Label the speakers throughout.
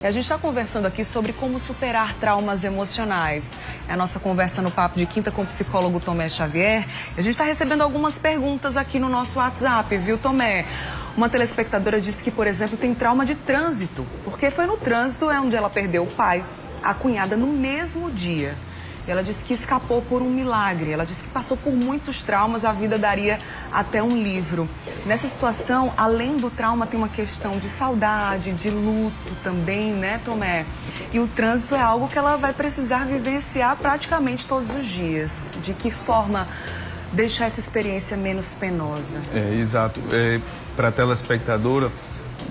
Speaker 1: E a gente está conversando aqui sobre como superar traumas emocionais. É a nossa conversa no Papo de Quinta com o psicólogo Tomé Xavier. E a gente está recebendo algumas perguntas aqui no nosso WhatsApp, viu, Tomé? Uma telespectadora disse que, por exemplo, tem trauma de trânsito, porque foi no trânsito onde ela perdeu o pai, a cunhada no mesmo dia. E ela disse que escapou por um milagre. Ela disse que passou por muitos traumas, a vida daria até um livro. Nessa situação, além do trauma, tem uma questão de saudade, de luto também, né, Tomé? E o trânsito é algo que ela vai precisar vivenciar praticamente todos os dias. De que forma deixar essa experiência menos penosa?
Speaker 2: Exato. Para a telespectadora,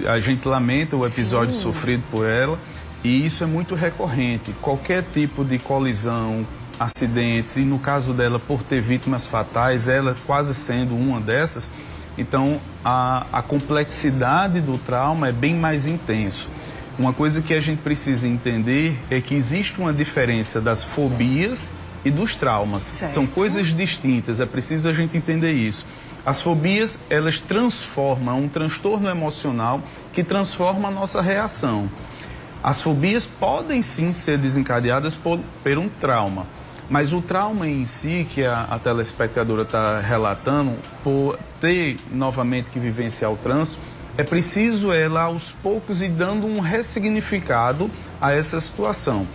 Speaker 2: a gente lamenta o episódio sofrido por ela. E isso é muito recorrente. Qualquer tipo de colisão, acidentes, e no caso dela, por ter vítimas fatais, ela quase sendo uma dessas, então a complexidade do trauma é bem mais intenso. Uma coisa que a gente precisa entender é que existe uma diferença das fobias e dos traumas.
Speaker 1: Certo.
Speaker 2: São coisas distintas, é preciso a gente entender isso. As fobias, elas transformam um transtorno emocional que transforma a nossa reação. As fobias podem sim ser desencadeadas por um trauma, mas o trauma em si, que a telespectadora está relatando, por ter novamente que vivenciar o trânsito, é preciso ela aos poucos ir dando um ressignificado a essa situação.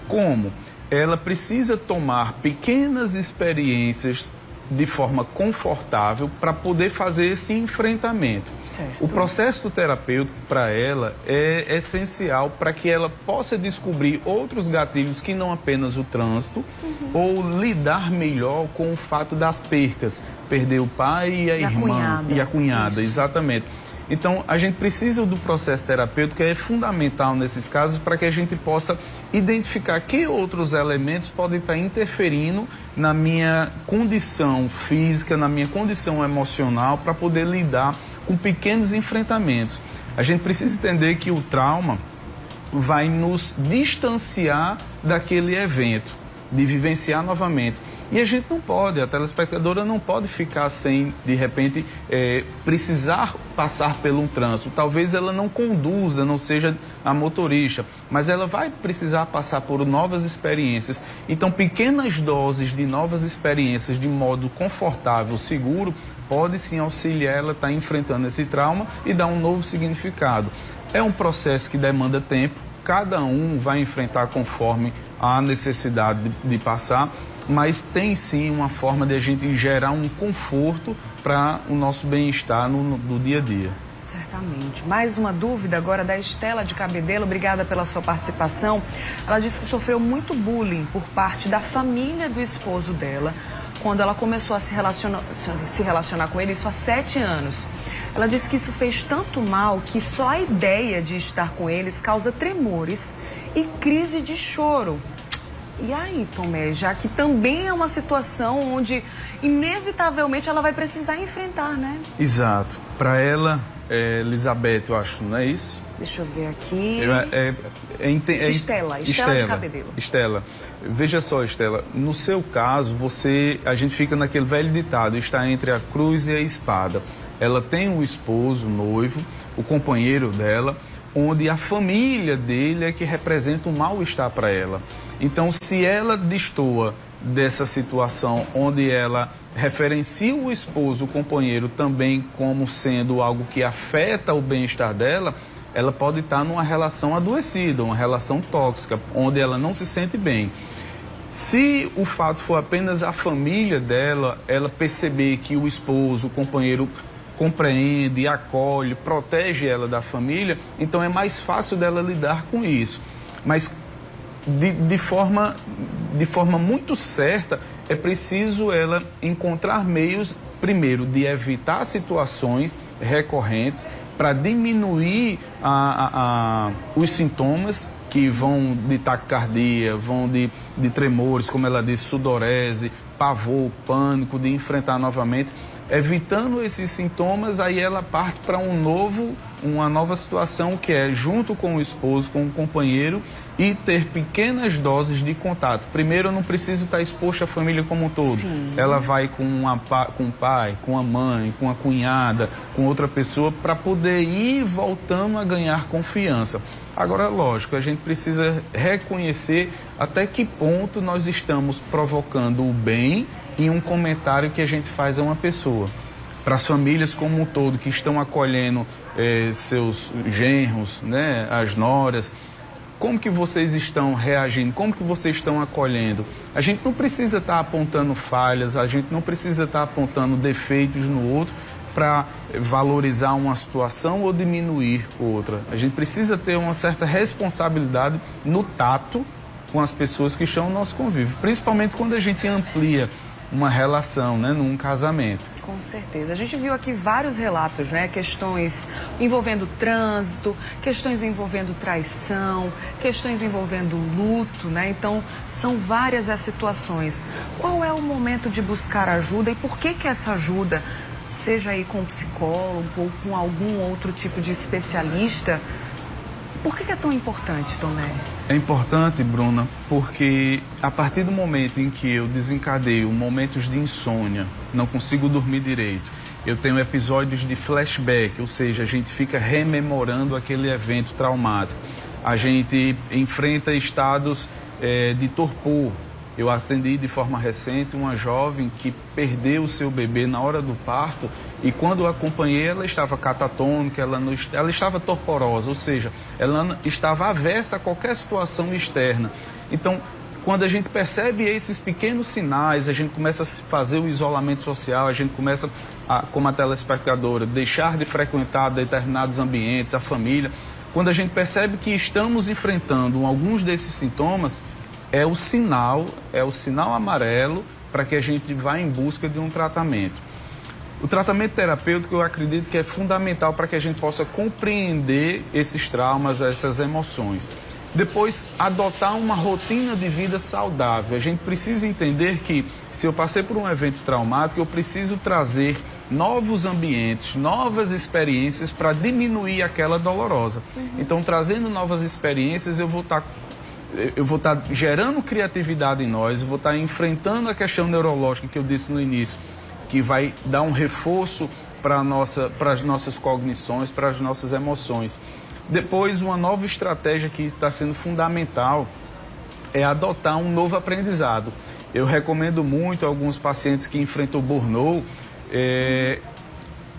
Speaker 2: Como? Ela precisa tomar pequenas experiências de forma confortável para poder fazer esse enfrentamento.
Speaker 1: Certo.
Speaker 2: O processo terapêutico para ela é essencial para que ela possa descobrir outros gatilhos que não apenas o trânsito, ou lidar melhor com o fato das percas, perder o pai e a irmã e a cunhada, exatamente. Então, a gente precisa do processo terapêutico, que é fundamental nesses casos, para que a gente possa identificar que outros elementos podem estar interferindo na minha condição física, na minha condição emocional, para poder lidar com pequenos enfrentamentos. A gente precisa entender que o trauma vai nos distanciar daquele evento, de vivenciar novamente. E a gente não pode, a telespectadora não pode ficar sem, de repente, precisar passar por um trânsito. Talvez ela não conduza, não seja a motorista, mas ela vai precisar passar por novas experiências. Então, pequenas doses de novas experiências de modo confortável, seguro, pode sim auxiliar ela a estar enfrentando esse trauma e dar um novo significado. É um processo que demanda tempo, cada um vai enfrentar conforme a necessidade de passar, mas tem sim uma forma de a gente gerar um conforto para o nosso bem-estar no dia a dia.
Speaker 1: Certamente. Mais uma dúvida agora da Estela de Cabedelo. Obrigada pela sua participação. Ela disse que sofreu muito bullying por parte da família do esposo dela quando ela começou a se relacionar com ele, isso há 7 anos. Ela disse que isso fez tanto mal que só a ideia de estar com eles causa tremores e crise de choro. E aí, Tomé, já que também é uma situação onde, inevitavelmente, ela vai precisar enfrentar, né?
Speaker 2: Exato. Para ela, Elizabeth, eu acho, não é isso?
Speaker 1: Deixa eu ver aqui. Estela de Cabedelo.
Speaker 2: Estela, veja só, Estela, no seu caso, a gente fica naquele velho ditado, está entre a cruz e a espada. Ela tem um esposo, noivo, o companheiro dela, onde a família dele é que representa um mal-estar para ela. Então, se ela destoa dessa situação onde ela referencia o esposo, o companheiro, também como sendo algo que afeta o bem-estar dela, ela pode estar numa relação adoecida, uma relação tóxica, onde ela não se sente bem. Se o fato for apenas a família dela, ela perceber que o esposo, o companheiro, compreende, acolhe, protege ela da família, então é mais fácil dela lidar com isso. Mas de forma muito certa, é preciso ela encontrar meios, primeiro, de evitar situações recorrentes para diminuir os sintomas que vão de taquicardia, vão de tremores, como ela disse, sudorese, pavor, pânico, de enfrentar novamente, evitando esses sintomas, aí ela parte para uma nova situação, que é junto com o esposo, com o companheiro, e ter pequenas doses de contato. Primeiro, eu não preciso estar exposto à família como um todo.
Speaker 1: Sim.
Speaker 2: Ela vai com o pai, com a mãe, com a cunhada, com outra pessoa, para poder ir voltando a ganhar confiança. Agora, lógico, a gente precisa reconhecer até que ponto nós estamos provocando o bem em um comentário que a gente faz a uma pessoa. Para as famílias como um todo que estão acolhendo seus genros, né, as noras, como que vocês estão reagindo? Como que vocês estão acolhendo? A gente não precisa estar apontando falhas, a gente não precisa estar apontando defeitos no outro para valorizar uma situação ou diminuir outra. A gente precisa ter uma certa responsabilidade no tato com as pessoas que estão no nosso convívio, principalmente quando a gente amplia uma relação, né, num casamento.
Speaker 1: Com certeza. A gente viu aqui vários relatos, né? Questões envolvendo trânsito, questões envolvendo traição, questões envolvendo luto, né? Então, são várias as situações. Qual é o momento de buscar ajuda e por que essa ajuda, seja aí com um psicólogo ou com algum outro tipo de especialista, por que é tão importante, Tomé?
Speaker 2: É importante, Bruna, porque a partir do momento em que eu desencadeio momentos de insônia, não consigo dormir direito, eu tenho episódios de flashback, ou seja, a gente fica rememorando aquele evento traumático. A gente enfrenta estados de torpor. Eu atendi de forma recente uma jovem que perdeu o seu bebê na hora do parto e quando eu acompanhei ela estava catatônica, ela estava torporosa, ou seja, ela estava avessa a qualquer situação externa. Então, quando a gente percebe esses pequenos sinais, a gente começa a fazer o isolamento social, a gente começa, como a telespectadora, deixar de frequentar determinados ambientes, a família. Quando a gente percebe que estamos enfrentando alguns desses sintomas, é o sinal amarelo para que a gente vá em busca de um tratamento. O tratamento terapêutico eu acredito que é fundamental para que a gente possa compreender esses traumas, essas emoções. Depois, adotar uma rotina de vida saudável. A gente precisa entender que se eu passei por um evento traumático, eu preciso trazer novos ambientes, novas experiências para diminuir aquela dolorosa. Então, trazendo novas experiências, eu vou estar gerando criatividade em nós, eu vou estar enfrentando a questão neurológica que eu disse no início, que vai dar um reforço para as nossas cognições, para as nossas emoções. Depois, uma nova estratégia que está sendo fundamental é adotar um novo aprendizado. Eu recomendo muito a alguns pacientes que enfrentam burnout,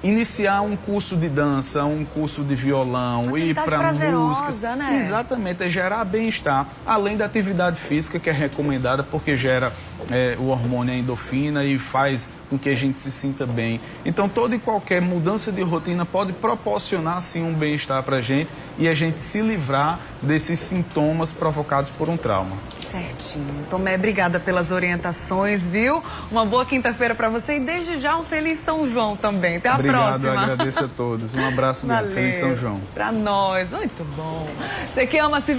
Speaker 2: iniciar um curso de dança, um curso de violão, ir para música.
Speaker 1: Né?
Speaker 2: Exatamente, é gerar bem-estar, além da atividade física que é recomendada porque gera o hormônio a endorfina e faz com que a gente se sinta bem. Então, toda e qualquer mudança de rotina pode proporcionar, sim, um bem-estar para a gente e a gente se livrar desses sintomas provocados por um trauma.
Speaker 1: Certinho. Tomé, obrigada pelas orientações, viu? Uma boa quinta-feira para você e desde já um feliz São João também. Até a próxima.
Speaker 2: Obrigado, agradeço a todos. Um abraço mesmo. Feliz São João.
Speaker 1: Para nós, muito bom. Você que ama se